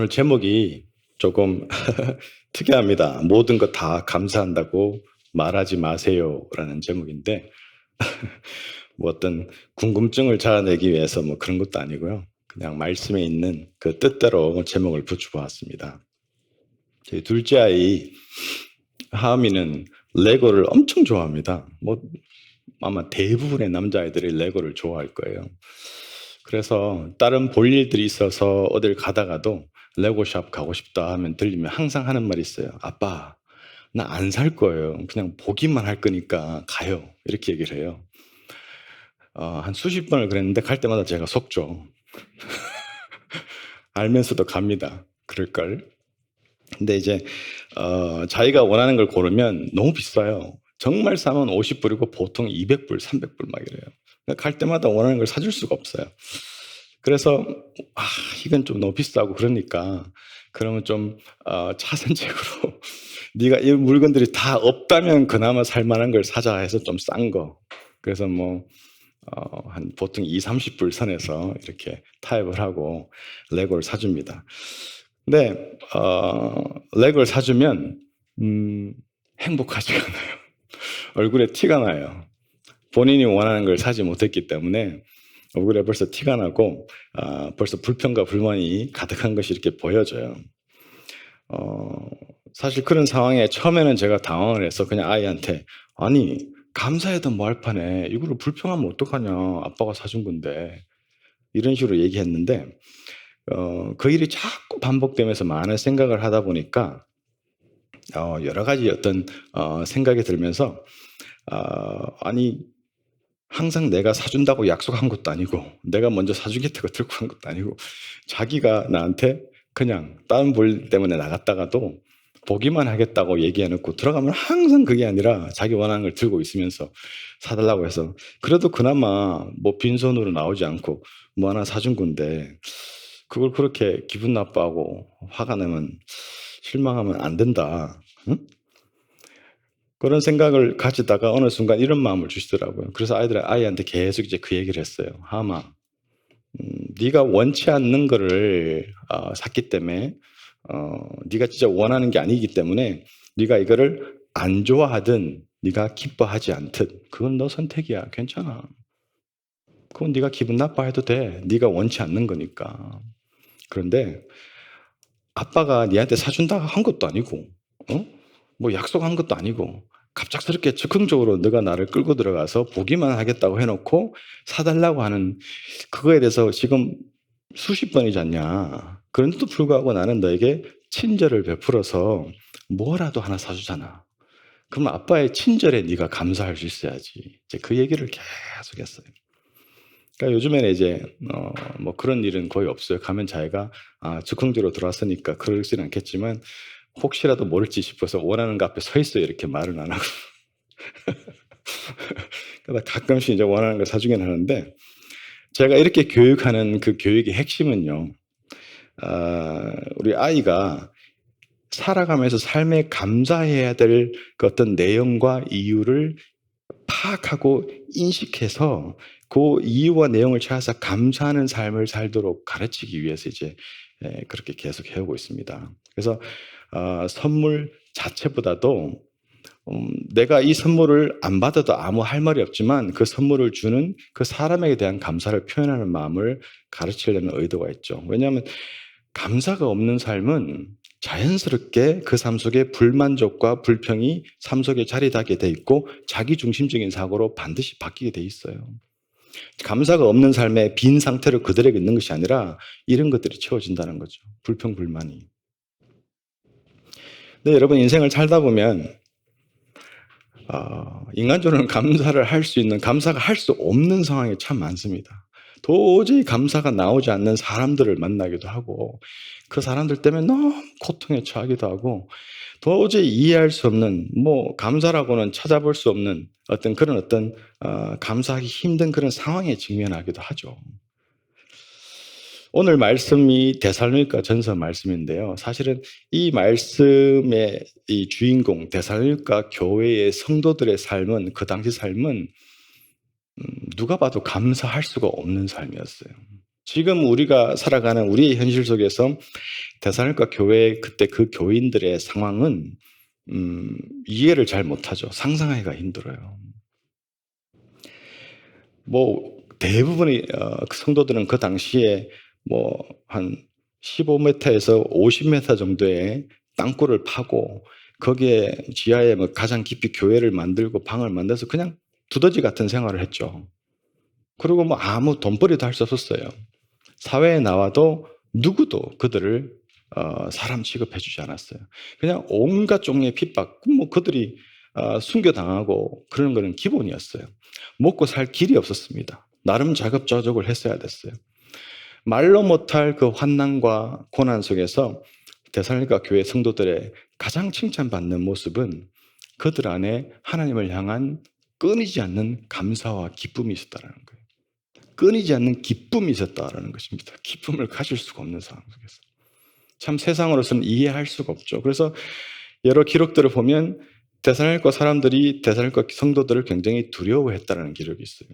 오늘 제목이 조금 특이합니다. 모든 것 다 감사한다고 말하지 마세요라는 제목인데 뭐 어떤 궁금증을 자아내기 위해서 뭐 그런 것도 아니고요. 그냥 말씀에 있는 그 뜻대로 제목을 붙여보았습니다. 제 둘째 아이 하은이는 레고를 엄청 좋아합니다. 뭐 아마 대부분의 남자아이들이 레고를 좋아할 거예요. 그래서 다른 볼 일들이 있어서 어딜 가다가도 레고샵 가고 싶다 하면 들리면 항상 하는 말이 있어요. 아빠, 나 안 살 거예요. 그냥 보기만 할 거니까 가요. 이렇게 얘기를 해요. 한 수십 번을 그랬는데 갈 때마다 제가 속죠. 알면서도 갑니다. 그럴걸. 근데 이제 자기가 원하는 걸 고르면 너무 비싸요. 정말 싸면 50불이고 보통 200불, 300불 막 이래요. 그러니까 갈 때마다 원하는 걸 사줄 수가 없어요. 그래서 이건 좀 너무 비싸고 그러니까 그러면 좀 차선책으로 네가 이 물건들이 다 없다면 그나마 살 만한 걸 사자 해서 좀 싼 거. 그래서 뭐 한 보통 2-30불 선에서 이렇게 타협을 하고 레고를 사줍니다. 근데 레고를 사주면 행복하지가 않아요. 얼굴에 티가 나요. 본인이 원하는 걸 사지 못했기 때문에 얼굴에 벌써 티가 나고 벌써 불평과 불만이 가득한 것이 이렇게 보여져요. 사실 그런 상황에 처음에는 제가 당황을 해서 그냥 아이한테 아니 감사해도 뭐할 판에 이거를 불평하면 어떡하냐 아빠가 사준 건데 이런 식으로 얘기했는데 그 일이 자꾸 반복되면서 많은 생각을 하다 보니까 여러 가지 어떤 생각이 들면서 아니 항상 내가 사준다고 약속한 것도 아니고 내가 먼저 사주겠다고 들고 간 것도 아니고 자기가 나한테 그냥 다른 볼 때문에 나갔다가도 보기만 하겠다고 얘기해놓고 들어가면 항상 그게 아니라 자기 원하는 걸 들고 있으면서 사달라고 해서 그래도 그나마 뭐 빈손으로 나오지 않고 뭐 하나 사준 건데 그걸 그렇게 기분 나빠하고 화가 나면 실망하면 안 된다. 응? 그런 생각을 가지다가 어느 순간 이런 마음을 주시더라고요. 그래서 아이한테 계속 이제 그 얘기를 했어요. 하마, 네가 원치 않는 거를 샀기 때문에 네가 진짜 원하는 게 아니기 때문에 네가 이거를 안 좋아하든 네가 기뻐하지 않든 그건 너 선택이야. 괜찮아. 그건 네가 기분 나빠해도 돼. 네가 원치 않는 거니까. 그런데 아빠가 니한테 사준다고 한 것도 아니고 뭐 약속한 것도 아니고 갑작스럽게 즉흥적으로 너가 나를 끌고 들어가서 보기만 하겠다고 해놓고 사달라고 하는 그거에 대해서 지금 수십 번이잖냐. 그런데도 불구하고 나는 너에게 친절을 베풀어서 뭐라도 하나 사주잖아. 그럼 아빠의 친절에 네가 감사할 수 있어야지. 이제 그 얘기를 계속 했어요. 그러니까 요즘에는 이제 뭐 그런 일은 거의 없어요. 가면 자기가 즉흥적으로 들어왔으니까 그러지는 않겠지만 혹시라도 모를지 싶어서 원하는 거 앞에 서 있어요. 이렇게 말은 안 하고. 그러다 가끔씩 이제 원하는 걸 사주긴 하는데 제가 이렇게 교육하는 그 교육의 핵심은요. 우리 아이가 살아가면서 삶에 감사해야 될 그 어떤 내용과 이유를 파악하고 인식해서 그 이유와 내용을 찾아서 감사하는 삶을 살도록 가르치기 위해서 이제 그렇게 계속 해오고 있습니다. 그래서 선물 자체보다도 내가 이 선물을 안 받아도 아무 할 말이 없지만 그 선물을 주는 그 사람에게 대한 감사를 표현하는 마음을 가르치려는 의도가 있죠. 왜냐하면 감사가 없는 삶은 자연스럽게 그 삶 속에 불만족과 불평이 삶 속에 자리하게 돼 있고 자기중심적인 사고로 반드시 바뀌게 돼 있어요. 감사가 없는 삶의 빈 상태로 그대로 있는 것이 아니라 이런 것들이 채워진다는 거죠. 불평, 불만이. 근데 여러분 인생을 살다 보면 인간적으로는 감사를 할 수 있는, 감사가 할 수 없는 상황이 참 많습니다. 도저히 감사가 나오지 않는 사람들을 만나기도 하고 그 사람들 때문에 너무 고통에 처하기도 하고 도저히 이해할 수 없는 뭐 감사라고는 찾아볼 수 없는 어떤 그런 감사하기 힘든 그런 상황에 직면하기도 하죠. 오늘 말씀이 데살로니가 전서 말씀인데요. 사실은 이 말씀의 이 주인공 데살로니가 교회의 성도들의 삶은 그 당시 삶은 누가 봐도 감사할 수가 없는 삶이었어요. 지금 우리가 살아가는 우리의 현실 속에서 데살로니가 교회 그때 그 교인들의 상황은 이해를 잘 못하죠. 상상하기가 힘들어요. 뭐 대부분의 그 성도들은 그 당시에 뭐 한 15m에서 50m 정도의 땅굴을 파고 거기에 지하에 뭐 가장 깊이 교회를 만들고 방을 만들어서 그냥 두더지 같은 생활을 했죠. 그리고 뭐 아무 돈벌이도 할 수 없었어요. 사회에 나와도 누구도 그들을 사람 취급해 주지 않았어요. 그냥 온갖 종류의 핍박, 뭐 그들이 순교당하고 그러는 거는 기본이었어요. 먹고 살 길이 없었습니다. 나름 자급자족을 했어야 됐어요. 말로 못할 그 환난과 고난 속에서 데살로니가 교회 성도들의 가장 칭찬받는 모습은 그들 안에 하나님을 향한 끊이지 않는 감사와 기쁨이 있었다는 거예요. 끊이지 않는 기쁨이 있었다라는 것입니다. 기쁨을 가질 수가 없는 상황 속에서. 참 세상으로서는 이해할 수가 없죠. 그래서 여러 기록들을 보면 데살로니가 사람들이 데살로니가 성도들을 굉장히 두려워했다는 기록이 있어요.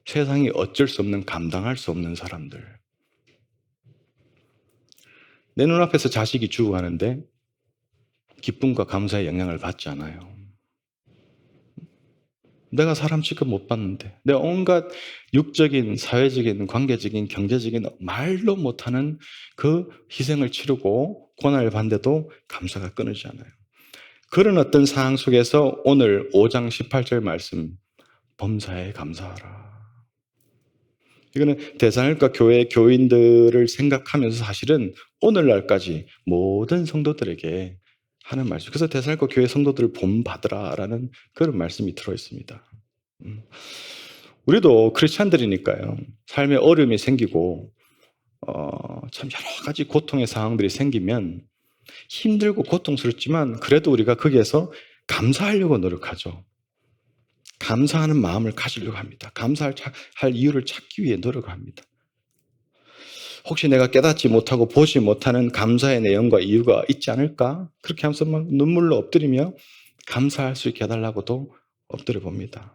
세상이 어쩔 수 없는, 감당할 수 없는 사람들. 내 눈앞에서 자식이 죽어가는데 기쁨과 감사의 영향을 받지 않아요. 내가 사람 취급 못 받는데, 내가 온갖 육적인, 사회적인, 관계적인, 경제적인 말로 못하는 그 희생을 치르고 고난을 받는데도 감사가 끊이지 않아요. 그런 어떤 상황 속에서 오늘 5장 18절 말씀, 범사에 감사하라. 이거는 데살로니가 교회 교인들을 생각하면서 사실은 오늘날까지 모든 성도들에게 하는 말씀. 그래서 데살로니가 교회 성도들을 본받으라라는 그런 말씀이 들어 있습니다. 우리도 크리스찬들이니까요. 삶에 어려움이 생기고 참 여러 가지 고통의 상황들이 생기면 힘들고 고통스럽지만 그래도 우리가 거기에서 감사하려고 노력하죠. 감사하는 마음을 가지려고 합니다. 감사할 이유를 찾기 위해 노력합니다. 혹시 내가 깨닫지 못하고 보지 못하는 감사의 내용과 이유가 있지 않을까? 그렇게 하면서 막 눈물로 엎드리며 감사할 수 있게 해달라고도 엎드려 봅니다.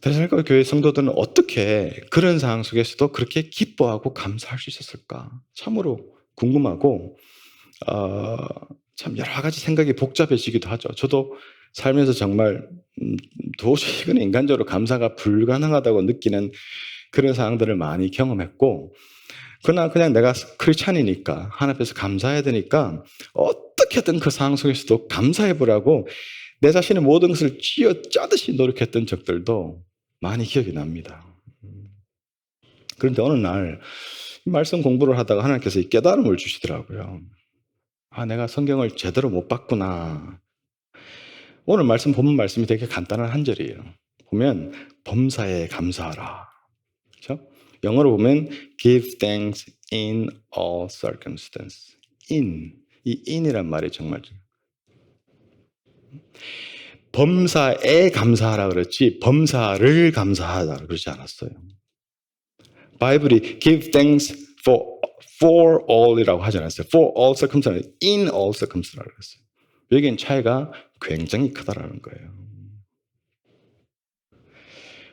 데살로니가 교회 성도들은 어떻게 그런 상황 속에서도 그렇게 기뻐하고 감사할 수 있었을까? 참으로 궁금하고 참 여러 가지 생각이 복잡해지기도 하죠. 저도 살면서 정말 도저히 이건 인간적으로 감사가 불가능하다고 느끼는 그런 상황들을 많이 경험했고, 그러나 그냥 내가 크리스찬이니까 하나님 앞에서 감사해야 되니까 어떻게든 그 상황 속에서도 감사해 보라고 내 자신의 모든 것을 쥐어짜듯이 노력했던 적들도 많이 기억이 납니다. 그런데 어느 날 말씀 공부를 하다가 하나님께서 이 깨달음을 주시더라고요. 아, 내가 성경을 제대로 못 봤구나. 오늘 말씀 본문 말씀이 되게 간단한 한 절이에요. 보면 범사에 감사하라. 그렇죠? 영어로 보면 give thanks in all circumstances. 이 in이란 말이 정말 범사에 감사하라 그랬지 범사를 감사하라 그러지 않았어요. 바이블이 give thanks for all이라고 하지 않았어요. for all circumstances, in all circumstances라고 그랬어요. 여기엔 차이가 굉장히 크다라는 거예요.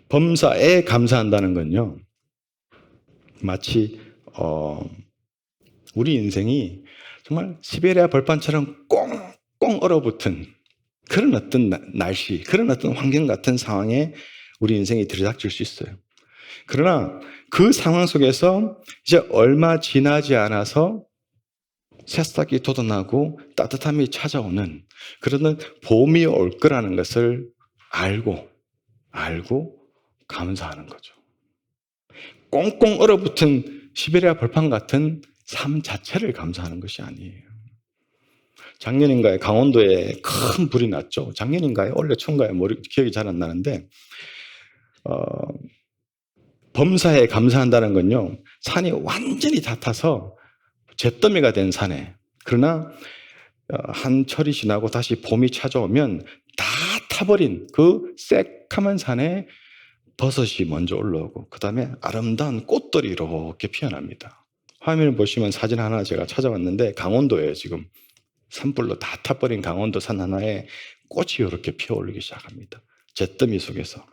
범사에 감사한다는 건요, 마치 우리 인생이 정말 시베리아 벌판처럼 꽁꽁 얼어붙은 그런 어떤 날씨, 그런 어떤 환경 같은 상황에 우리 인생이 들이닥칠 수 있어요. 그러나 그 상황 속에서 이제 얼마 지나지 않아서 새싹이 돋아나고 따뜻함이 찾아오는 그런 봄이 올 거라는 것을 알고 감사하는 거죠. 꽁꽁 얼어붙은 시베리아 벌판 같은 삶 자체를 감사하는 것이 아니에요. 작년인가에 강원도에 큰 불이 났죠. 작년인가에 올해 초인가에 기억이 잘 안 나는데 범사에 감사한다는 건요, 산이 완전히 다 타서 잿더미가 된 산에, 그러나 한 철이 지나고 다시 봄이 찾아오면 다 타버린 그 새카만 산에 버섯이 먼저 올라오고 그 다음에 아름다운 꽃들이 이렇게 피어납니다. 화면을 보시면 사진 하나 제가 찾아왔는데 강원도에 지금 산불로 다 타버린 강원도 산 하나에 꽃이 이렇게 피어오르기 시작합니다. 잿더미 속에서.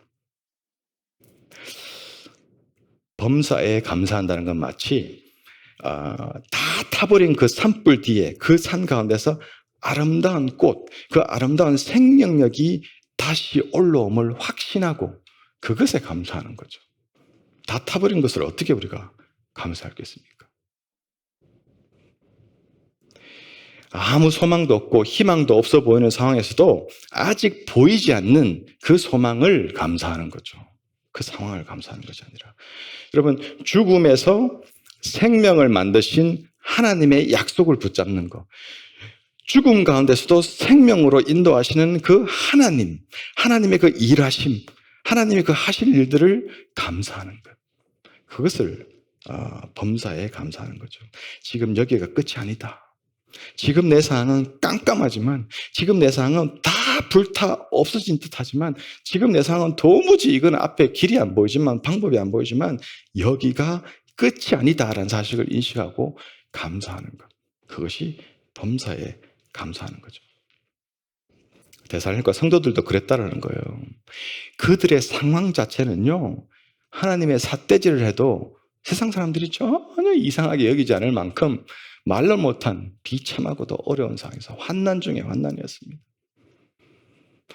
범사에 감사한다는 건 마치 다 타버린 그 산불 뒤에 그 산 가운데서 아름다운 꽃, 그 아름다운 생명력이 다시 올라옴을 확신하고 그것에 감사하는 거죠. 다 타버린 것을 어떻게 우리가 감사하겠습니까? 아무 소망도 없고 희망도 없어 보이는 상황에서도 아직 보이지 않는 그 소망을 감사하는 거죠. 그 상황을 감사하는 것이 아니라. 여러분, 죽음에서 생명을 만드신 하나님의 약속을 붙잡는 것. 죽음 가운데서도 생명으로 인도하시는 그 하나님, 하나님의 그 일하심, 하나님의 그 하실 일들을 감사하는 것. 그것을 범사에 감사하는 거죠. 지금 여기가 끝이 아니다. 지금 내 상황은 깜깜하지만, 지금 내 상황은 다 불타 없어진 듯 하지만, 지금 내 상황은 도무지 이건 앞에 길이 안 보이지만, 방법이 안 보이지만, 여기가 끝이 아니다라는 사실을 인식하고 감사하는 것. 그것이 범사에 감사하는 거죠. 데살로니가 성도들도 그랬다라는 거예요. 그들의 상황 자체는요, 하나님의 삿대질을 해도 세상 사람들이 전혀 이상하게 여기지 않을 만큼 말로 못한 비참하고도 어려운 상황에서 환난 중에 환난이었습니다.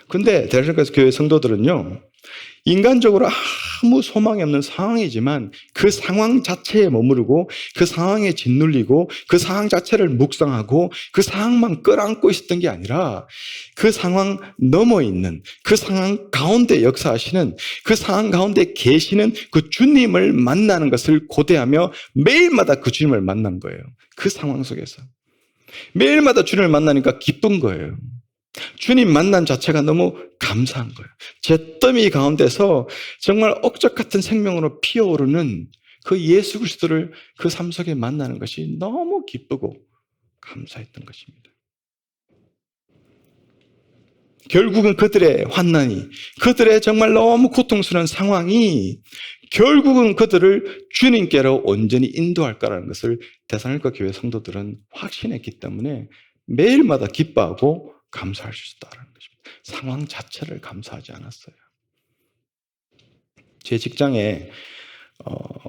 근데 데살로니가 교회 성도들은요, 인간적으로 아무 소망이 없는 상황이지만 그 상황 자체에 머무르고 그 상황에 짓눌리고 그 상황 자체를 묵상하고 그 상황만 끌어안고 있었던 게 아니라 그 상황 넘어 있는 그 상황 가운데 역사하시는 그 상황 가운데 계시는 그 주님을 만나는 것을 고대하며 매일마다 그 주님을 만난 거예요. 그 상황 속에서. 매일마다 주님을 만나니까 기쁜 거예요. 주님 만남 자체가 너무 감사한 거예요. 잿더미 가운데서 정말 억적 같은 생명으로 피어오르는 그 예수 그리스도를 그 삶 속에 만나는 것이 너무 기쁘고 감사했던 것입니다. 결국은 그들의 환난이, 그들의 정말 너무 고통스러운 상황이 결국은 그들을 주님께로 온전히 인도할 거라는 것을 데살로니가 교회 성도들은 확신했기 때문에 매일마다 기뻐하고 감사할 수 있다는 것입니다. 상황 자체를 감사하지 않았어요. 제 직장에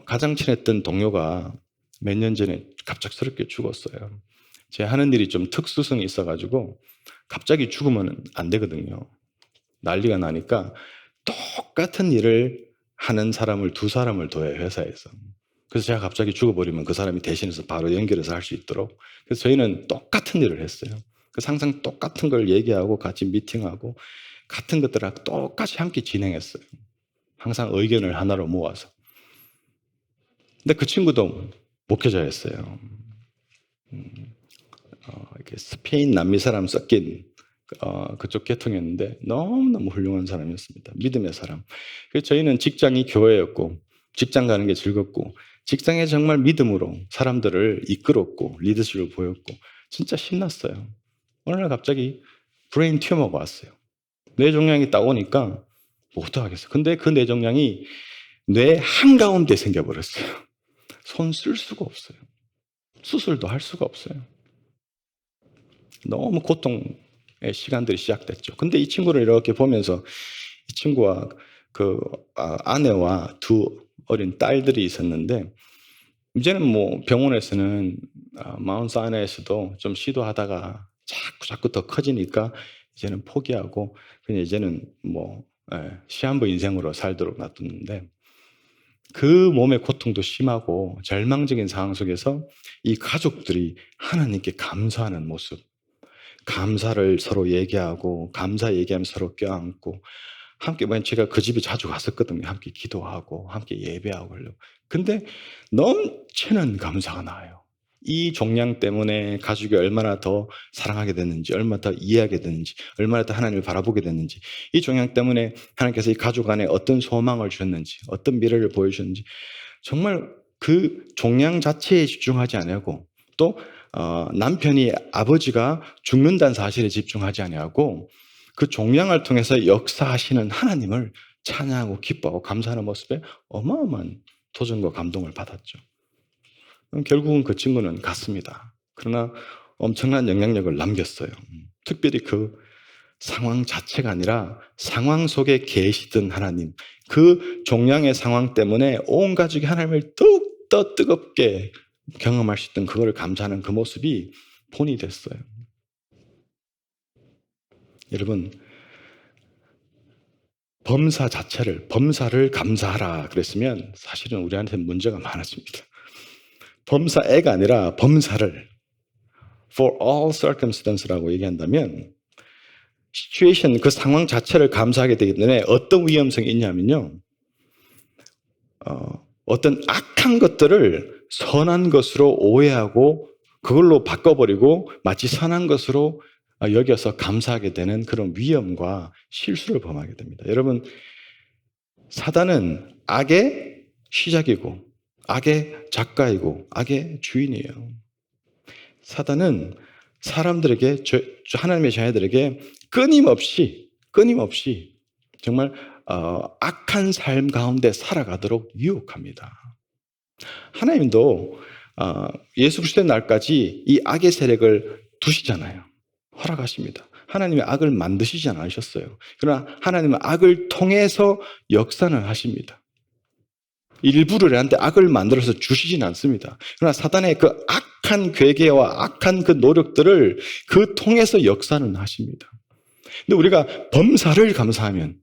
가장 친했던 동료가 몇 년 전에 갑작스럽게 죽었어요. 제 하는 일이 좀 특수성이 있어가지고 갑자기 죽으면 안 되거든요. 난리가 나니까 똑같은 일을 하는 사람을 두 사람을 둬요, 회사에서. 그래서 제가 갑자기 죽어버리면 그 사람이 대신해서 바로 연결해서 할 수 있도록. 그래서 저희는 똑같은 일을 했어요. 항상 똑같은 걸 얘기하고 같이 미팅하고 같은 것들을 똑같이 함께 진행했어요. 항상 의견을 하나로 모아서. 근데 그 친구도 목회자였어요. 이렇게 스페인 남미 사람 섞인 그쪽 계통이었는데 너무너무 훌륭한 사람이었습니다. 믿음의 사람. 그래서 저희는 직장이 교회였고 직장 가는 게 즐겁고 직장에 정말 믿음으로 사람들을 이끌었고 리더십을 보였고 진짜 신났어요. 어느 날 갑자기 브레인 튜머가 왔어요. 뇌종양이 딱 오니까 뭐 어떡하겠어요. 근데 그 뇌종양이 뇌 한가운데 생겨버렸어요. 손 쓸 수가 없어요. 수술도 할 수가 없어요. 너무 고통의 시간들이 시작됐죠. 근데 이 친구를 이렇게 보면서 이 친구와 그 아내와 두 어린 딸들이 있었는데 이제는 뭐 병원에서는 마운트 사이나이에서도 좀 시도하다가 자꾸 더 커지니까 이제는 포기하고 그냥 이제는 뭐 시한부 인생으로 살도록 놔뒀는데 그 몸의 고통도 심하고 절망적인 상황 속에서 이 가족들이 하나님께 감사하는 모습, 감사를 서로 얘기하고 감사 얘기하면서 서로 껴안고 함께 제가 그 집에 자주 갔었거든요. 함께 기도하고 함께 예배하고 하려고. 근데 넘치는 감사가 나요. 이 종양 때문에 가족이 얼마나 더 사랑하게 됐는지, 얼마나 더 이해하게 됐는지, 얼마나 더 하나님을 바라보게 됐는지, 이 종양 때문에 하나님께서 이 가족 안에 어떤 소망을 주셨는지, 어떤 미래를 보여주셨는지, 정말 그 종양 자체에 집중하지 않고 또 남편이 아버지가 죽는다는 사실에 집중하지 아니하고 그 종양을 통해서 역사하시는 하나님을 찬양하고 기뻐하고 감사하는 모습에 어마어마한 도전과 감동을 받았죠. 결국은 그 친구는 갔습니다. 그러나 엄청난 영향력을 남겼어요. 특별히 그 상황 자체가 아니라 상황 속에 계시던 하나님, 그 종양의 상황 때문에 온 가족이 하나님을 더욱더 뜨겁게 경험할 수 있던 그거를 감사하는 그 모습이 본이 됐어요. 여러분, 범사를 감사하라 그랬으면 사실은 우리한테 문제가 많아집니다. 범사애가 아니라 범사를 for all circumstance라고 얘기한다면 situation, 그 상황 자체를 감사하게 되기 때문에 어떤 위험성이 있냐면요. 어떤 악한 것들을 선한 것으로 오해하고 그걸로 바꿔버리고 마치 선한 것으로 여겨서 감사하게 되는 그런 위험과 실수를 범하게 됩니다. 여러분, 사단은 악의 시작이고 악의 작가이고 악의 주인이에요. 사단은 사람들에게, 하나님의 자녀들에게 끊임없이 정말 악한 삶 가운데 살아가도록 유혹합니다. 하나님도 예수 그리스도의 날까지 이 악의 세력을 두시잖아요. 허락하십니다. 하나님의 악을 만드시지 않으셨어요. 그러나 하나님은 악을 통해서 역사는 하십니다. 일부러 우리한테 악을 만들어서 주시진 않습니다. 그러나 사단의 그 악한 괴계와 악한 그 노력들을 그 통해서 역사는 하십니다. 근데 우리가 범사를 감사하면,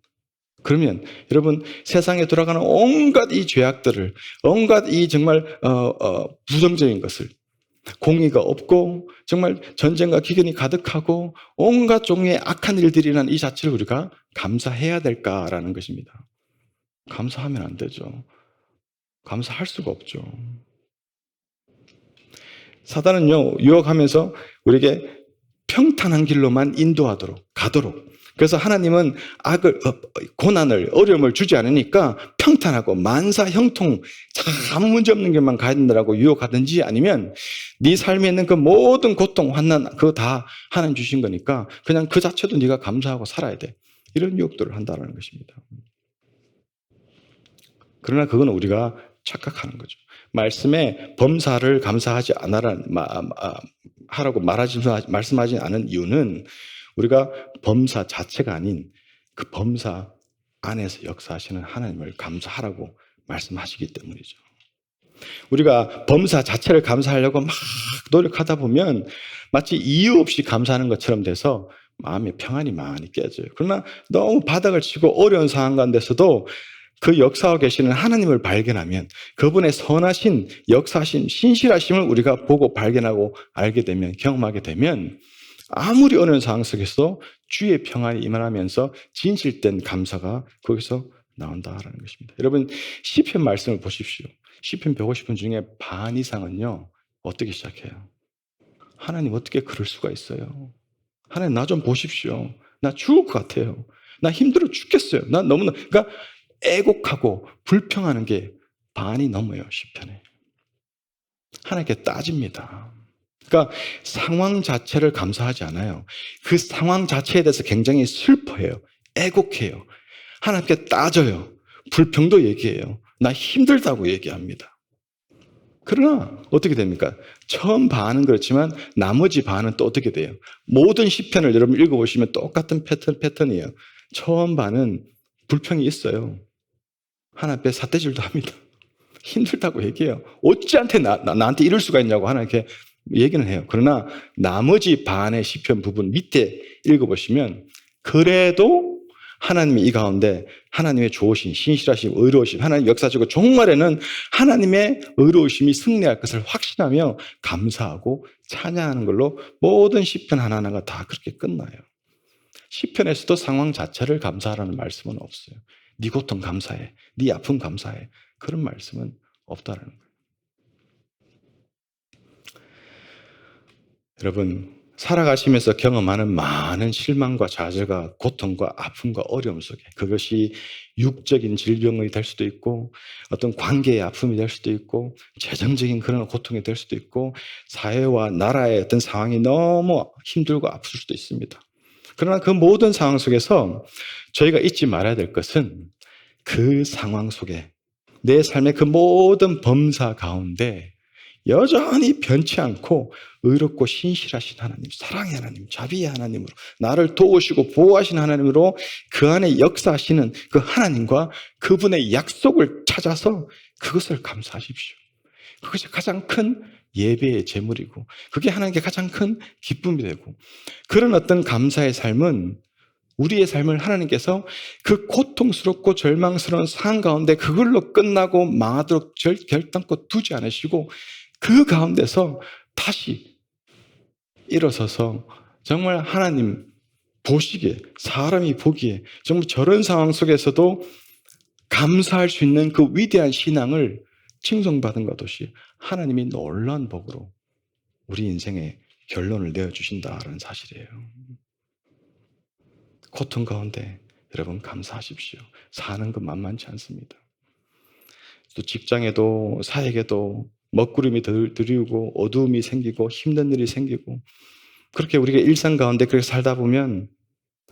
그러면 여러분, 세상에 돌아가는 온갖 이 죄악들을, 온갖 이 정말 부정적인 것을, 공의가 없고 정말 전쟁과 기근이 가득하고 온갖 종류의 악한 일들이라는 이 자체를 우리가 감사해야 될까라는 것입니다. 감사하면 안 되죠. 감사할 수가 없죠. 사단은요, 유혹하면서 우리에게 평탄한 길로만 가도록. 그래서 하나님은 고난을, 어려움을 주지 않으니까 평탄하고 만사 형통, 아무 문제 없는 길만 가야 된다고 유혹하든지, 아니면 네 삶에 있는 그 모든 고통, 환난, 그거 다 하나님 주신 거니까 그냥 그 자체도 네가 감사하고 살아야 돼. 이런 유혹들을 한다는 것입니다. 그러나 그건 우리가 착각하는 거죠. 말씀에 범사를 감사하지 하라고 말씀하지 않은 이유는 우리가 범사 자체가 아닌 그 범사 안에서 역사하시는 하나님을 감사하라고 말씀하시기 때문이죠. 우리가 범사 자체를 감사하려고 막 노력하다 보면 마치 이유 없이 감사하는 것처럼 돼서 마음의 평안이 많이 깨져요. 그러나 너무 바닥을 치고 어려운 상황 가운데서도 그 역사하고 계시는 하나님을 발견하면, 그분의 선하신, 역사하신, 신실하심을 우리가 보고 발견하고 알게 되면, 경험하게 되면 아무리 어려운 상황 속에서 주의 평안이 임하면서 진실된 감사가 거기서 나온다라는 것입니다. 여러분, 시편 말씀을 보십시오. 시편 150편 중에 반 이상은요, 어떻게 시작해요? 하나님, 어떻게 그럴 수가 있어요? 하나님, 나 좀 보십시오. 나 죽을 것 같아요. 나 힘들어 죽겠어요. 나 너무나, 그러니까 애곡하고 불평하는 게 반이 넘어요, 시편에. 하나님께 따집니다. 그러니까 상황 자체를 감사하지 않아요. 그 상황 자체에 대해서 굉장히 슬퍼해요. 애곡해요. 하나님께 따져요. 불평도 얘기해요. 나 힘들다고 얘기합니다. 그러나 어떻게 됩니까? 처음 반은 그렇지만 나머지 반은 또 어떻게 돼요? 모든 시편을 여러분 읽어보시면 똑같은 패턴이에요. 처음 반은 불평이 있어요. 하나님 앞에 삿대질도 합니다. 힘들다고 얘기해요. 어찌한테 나한테 이럴 수가 있냐고 하나님께 얘기는 해요. 그러나 나머지 반의 시편 부분 밑에 읽어보시면 그래도 하나님이 이 가운데 하나님의 좋으신, 신실하심, 의로우심, 하나님 역사적으로 종말에는 하나님의 의로우심이 승리할 것을 확신하며 감사하고 찬양하는 걸로 모든 시편 하나하나가 다 그렇게 끝나요. 시편에서도 상황 자체를 감사하라는 말씀은 없어요. 네 고통 감사해, 네 아픔 감사해, 그런 말씀은 없다라는 거예요. 여러분, 살아가시면서 경험하는 많은 실망과 좌절과 고통과 아픔과 어려움 속에, 그것이 육적인 질병이 될 수도 있고 어떤 관계의 아픔이 될 수도 있고 재정적인 그런 고통이 될 수도 있고 사회와 나라의 어떤 상황이 너무 힘들고 아플 수도 있습니다. 그러나 그 모든 상황 속에서 저희가 잊지 말아야 될 것은 그 상황 속에 내 삶의 그 모든 범사 가운데 여전히 변치 않고 의롭고 신실하신 하나님, 사랑의 하나님, 자비의 하나님으로 나를 도우시고 보호하신 하나님으로 그 안에 역사하시는 그 하나님과 그분의 약속을 찾아서 그것을 감사하십시오. 그것이 가장 큰 예배의 제물이고 그게 하나님께 가장 큰 기쁨이 되고 그런 어떤 감사의 삶은 우리의 삶을 하나님께서 그 고통스럽고 절망스러운 상황 가운데 그걸로 끝나고 망하도록 결단코 두지 않으시고 그 가운데서 다시 일어서서 정말 하나님 보시기에 사람이 보기에 정말 저런 상황 속에서도 감사할 수 있는 그 위대한 신앙을 칭송받은 것 없이 하나님이 놀라운 복으로 우리 인생의 결론을 내어주신다는 사실이에요. 고통 가운데 여러분 감사하십시오. 사는 건 만만치 않습니다. 또 직장에도 사역에도 먹구름이 드리우고 어두움이 생기고 힘든 일이 생기고 그렇게 우리가 일상 가운데 그렇게 살다 보면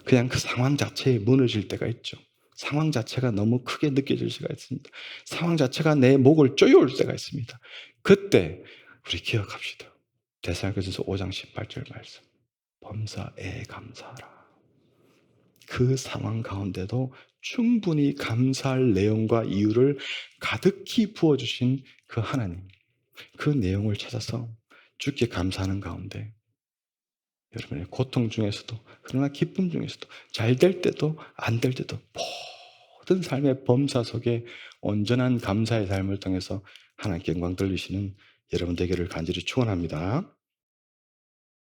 그냥 그 상황 자체에 무너질 때가 있죠. 상황 자체가 너무 크게 느껴질 수가 있습니다. 상황 자체가 내 목을 쪼여올 때가 있습니다. 그때 우리 기억합시다. 데살로니가전서 5장 18절 말씀. 범사에 감사하라. 그 상황 가운데도 충분히 감사할 내용과 이유를 가득히 부어주신 그 하나님, 그 내용을 찾아서 주께 감사하는 가운데 여러분의 고통 중에서도 그러나 기쁨 중에서도 잘 될 때도 안 될 때도 모든 삶의 범사 속에 온전한 감사의 삶을 통해서 하나님께 영광 돌리시는 여러분 되기를 간절히 축원합니다.